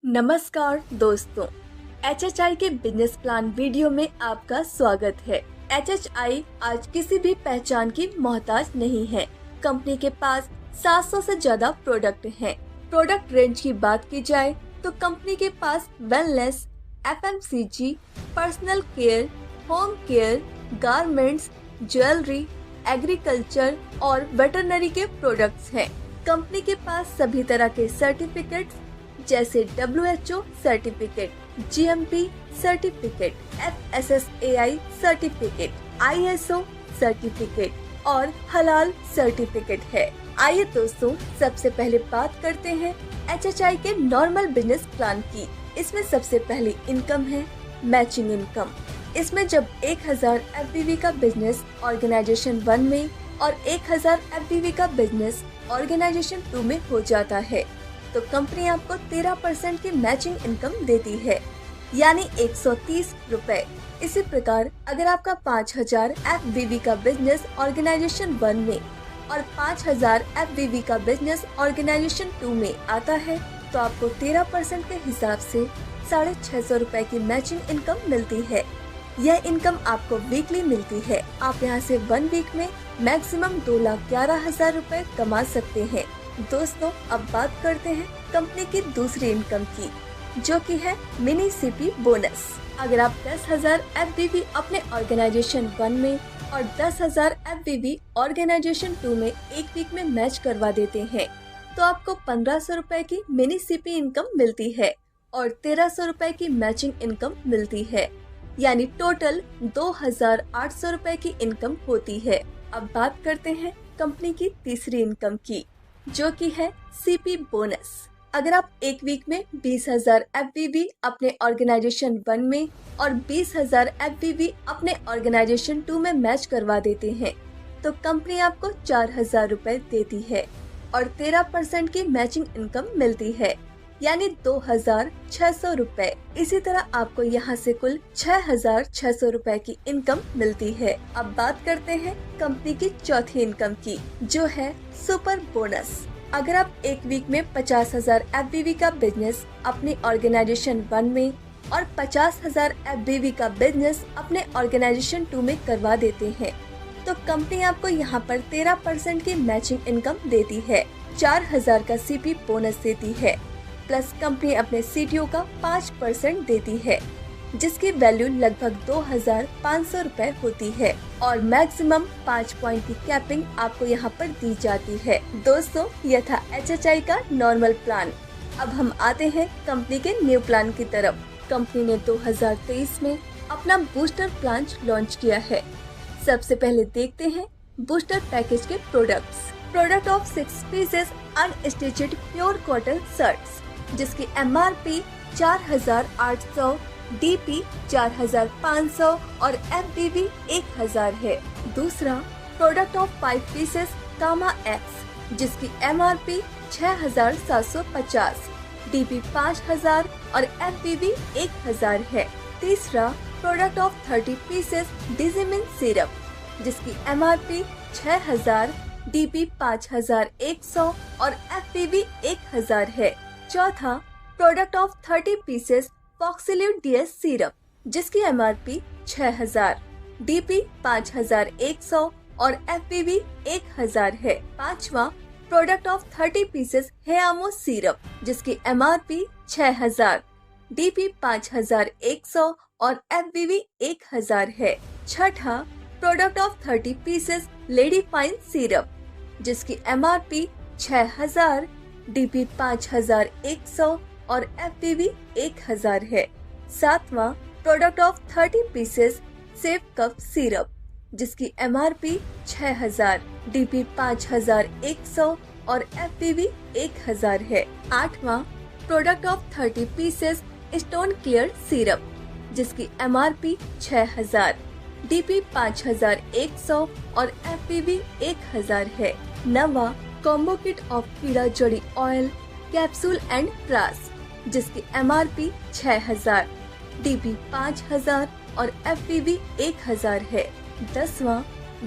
नमस्कार दोस्तों, HHI के बिजनेस प्लान वीडियो में आपका स्वागत है। HHI आज किसी भी पहचान की मोहताज नहीं है। कंपनी के पास 700 से ज्यादा प्रोडक्ट हैं। प्रोडक्ट रेंज की बात की जाए तो कंपनी के पास wellness, FMCG, personal care, home care, garments, jewellery, agriculture और वेटरनरी के प्रोडक्ट्स हैं। कंपनी के पास सभी तरह के सर्टिफिकेट्स जैसे WHO certificate, GMP certificate, FSSAI certificate, ISO certificate और हलाल सर्टिफिकेट है। आइए दोस्तों, सबसे पहले बात करते हैं HHI के नॉर्मल बिजनेस प्लान की। इसमें सबसे पहली इनकम है मैचिंग इनकम। इसमें जब 1000 FBV का बिजनेस ऑर्गेनाइजेशन 1 में और 1000 FBV का बिजनेस ऑर्गेनाइजेशन 2 में हो जाता है तो कंपनी आपको 13% की मैचिंग इनकम देती है, यानी 130 रुपए। इसी प्रकार अगर आपका 5000 FBV का बिजनेस ऑर्गेनाइजेशन 1 में और 5000 FBV का बिजनेस ऑर्गेनाइजेशन 2 में आता है तो आपको 13% के हिसाब से 650 रुपए की मैचिंग इनकम मिलती है। यह इनकम आपको वीकली मिलती है। आप यहां से 1 वीक में मैक्सिमम 2,11,000 रुपए कमा सकते हैं। दोस्तों, अब बात करते हैं कंपनी की दूसरी इनकम की, जो कि है मिनी CP बोनस। अगर आप 10,000 FBV अपने ऑर्गेनाइजेशन 1 में और 10,000 FBV ऑर्गेनाइजेशन 2 में एक वीक में मैच करवा देते हैं तो आपको 1500 रुपए की मिनी CP इनकम मिलती है और 1300 रुपए की मैचिंग इनकम मिलती है, यानी टोटल 2,800 रुपए की इनकम होती है। अब बात करते हैं कंपनी की तीसरी इनकम की, जो कि है CP बोनस। अगर आप एक वीक में 20,000 FBV अपने ऑर्गेनाइजेशन 1 में और 20,000 FBV अपने ऑर्गेनाइजेशन 2 में मैच करवा देते हैं तो कंपनी आपको 4,000 रुपए देती है और 13% की मैचिंग इनकम मिलती है, यानी 2,600 रुपए। इसी तरह आपको यहाँ से कुल 6,600 रुपए की इनकम मिलती है। अब बात करते हैं कंपनी की चौथी इनकम की, जो है सुपर बोनस। अगर आप एक वीक में 50,000 FBV का बिजनेस अपने ऑर्गेनाइजेशन 1 में और 50,000 FBV का बिजनेस अपने ऑर्गेनाइजेशन 2 में करवा देते हैं तो कंपनी आपको यहाँ पर 13% की मैचिंग इनकम देती है, 4,000 का CP बोनस देती है, प्लस कंपनी अपने CTO का 5% देती है, जिसकी वैल्यू लगभग 2,500 रुपए होती है और मैक्सिमम 5 पॉइंट की कैपिंग आपको यहाँ पर दी जाती है। दोस्तों, यह था HHI का नॉर्मल प्लान। अब हम आते हैं कंपनी के न्यू प्लान की तरफ। कंपनी ने 2023 में अपना बूस्टर प्लान लॉन्च किया है। सबसे पहले देखते हैं बूस्टर पैकेज के products. Product of 6 pieces unstitched pure cotton shirts, जिसकी MRP 4,800, DP 4,500 और FBV 1,000 है। दूसरा product of 5 pieces comma X, जिसकी MRP 6,750, DP 5,000 और FBV 1,000 है। तीसरा प्रोडक्ट ऑफ 30 पीसेस डिजिमिन सिरप, जिसकी MRP 6,000, DP 5,100 और FBV 1,000 है। चौथा प्रोडक्ट ऑफ 30 पीसेस फॉक्सिल्यूट DS सिरप, जिसकी MRP 6,000, DP 5,100 और FBV 1,000 है। पांचवा प्रोडक्ट ऑफ 30 पीसेस हेयामो सिरप, जिसकी MRP 6,000, DP 5,100 और FBV 1,000 है। छठा product of 30 pieces lady fine syrup, जिसकी MRP 6,000, DP 5,100 और FBV 1,000 है। सातवां product of 30 pieces safe cup syrup, जिसकी MRP 6,000, DP 5,100 और FBV 1,000 है। आठवां product of 30 pieces stone clear syrup, जिसकी MRP 6,000, DP 5,100 और FBV 1,000 है। नवा कॉम्बो किट ऑफ कीड़ा जड़ी ऑयल, कैप्सूल एंड प्रास, जिसकी MRP 6,000, DP 5,000 और FBV 1,000 है। 10वां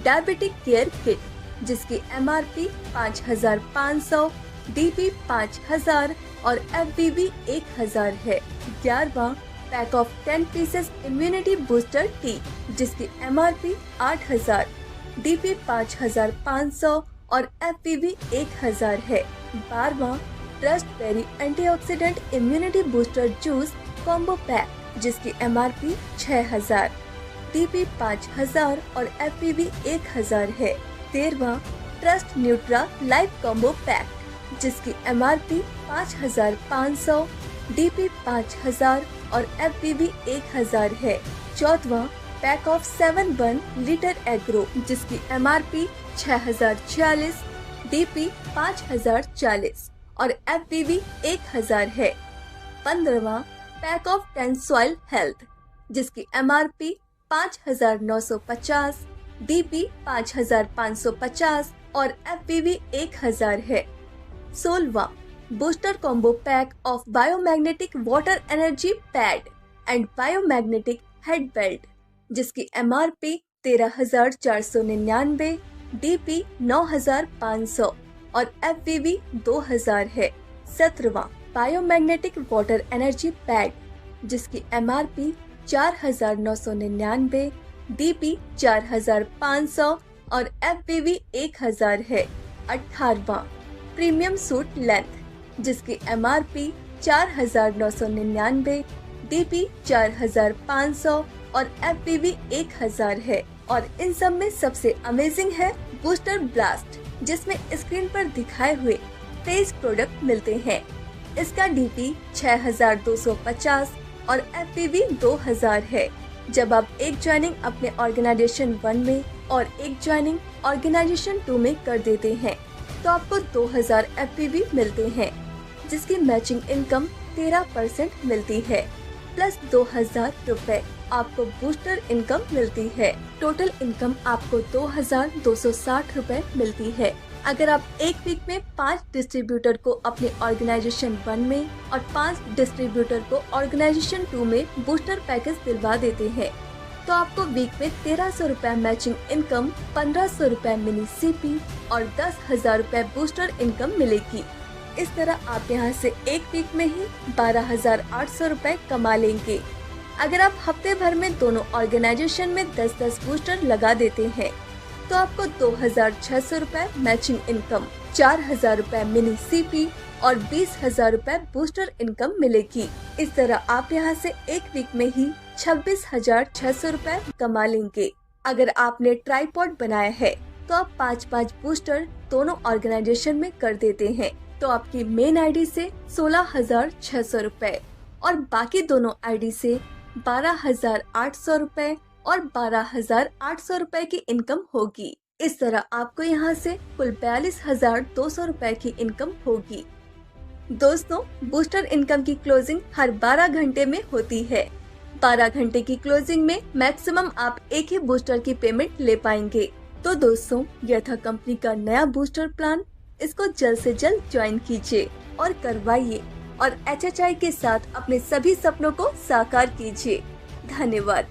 डायबिटिक केयर किट, जिसकी MRP 5,500, DP 5,000 और FBB 1000 है। 11वां pack of 10 pieces immunity booster tea जिसकी MRP 8000, DP 5500 और FBB 1000 है। 12वां trust berry antioxidant immunity booster juice combo pack जिसकी MRP 6000, DP 5000 और FBB 1000 है। 13वां trust nutra life combo pack जिसकी MRP 5500, DP 5000 और FBB 1000 है। 14वां पैक ऑफ 7 लीटर एग्रो जिसकी MRP 6046, DP 5040 और FBB 1000 है। 15वां पैक ऑफ 10 सॉइल हेल्थ जिसकी MRP 5950, DP 5550 और FBB 1000 है। 16वां booster combo pack of biomagnetic water energy pad and biomagnetic head belt जिसकी MRP 13499, DP 9500 और FBB 2000 है। 17वां बायोमैग्नेटिक वाटर एनर्जी पैड जिसकी MRP 4999, DP 4500 और FBB 1000 है। 18वां प्रीमियम सूट लेंथ जिसकी MRP 4999, DP 4500 और FBB 1000 है। और इन सब में सबसे अमेजिंग है बूस्टर ब्लास्ट जिसमें स्क्रीन पर दिखाए हुए 23 प्रोडक्ट मिलते हैं। इसका DP 6250 और FBB 2000 है। जब आप एक ज्वाइनिंग अपने ऑर्गेनाइजेशन 1 में और एक ज्वाइनिंग ऑर्गेनाइजेशन 2 में कर देते हैं तो आपको 2000 FBB मिलते हैं जिसकी मैचिंग इनकम 13% मिलती है प्लस 2000 रुपए आपको बूस्टर इनकम मिलती है। टोटल इनकम आपको 2260 रुपए मिलती है। अगर आप एक वीक में 5 डिस्ट्रीब्यूटर को अपने ऑर्गेनाइजेशन 1 में और 5 डिस्ट्रीब्यूटर को ऑर्गेनाइजेशन 2 में बूस्टर पैकेज दिलवा देते हैं तो आपको वीक में 1300 रुपए मैचिंग इनकम, 1500 रुपए मिनी CP और 10,000 रुपए बूस्टर इनकम मिलेगी। इस तरह आप यहां से एक वीक में ही 12,800 रुपए कमा लेंगे। अगर आप हफ्ते भर में दोनों ऑर्गेनाइजेशन में 10-10 बूस्टर लगा देते हैं तो आपको 2,600 रुपए मैचिंग इनकम, 4,000 रुपए मिनी CP और 20,000 रुपए बूस्टर इनकम मिलेगी। इस तरह आप यहां से एक वीक में ही 26,600 रुपए कमा लेंगे। अगर आपने ट्राइपॉड बनाया है तो आप 5-5 बूस्टर दोनों ऑर्गेनाइजेशन में कर देते हैं तो आपकी मेन आईडी से 16,600 रुपए और बाकी दोनों आईडी से 12,800 रुपए और 12,800 रुपए की इनकम होगी। इस तरह आपको यहाँ से कुल 42,200 रुपए की इनकम होगी। दोस्तों, बूस्टर इनकम की क्लोजिंग हर 12 घंटे में होती है। 12 घंटे की क्लोजिंग में मैक्सिमम आप एक ही बूस्टर की पेमेंट ले पाएंगे। तो दोस्तों, यह था कंपनी का नया बूस्टर प्लान। इसको जल्द से जल्द ज्वाइन कीजिए और करवाइए और HHI के साथ अपने सभी सपनों को साकार कीजिए। धन्यवाद।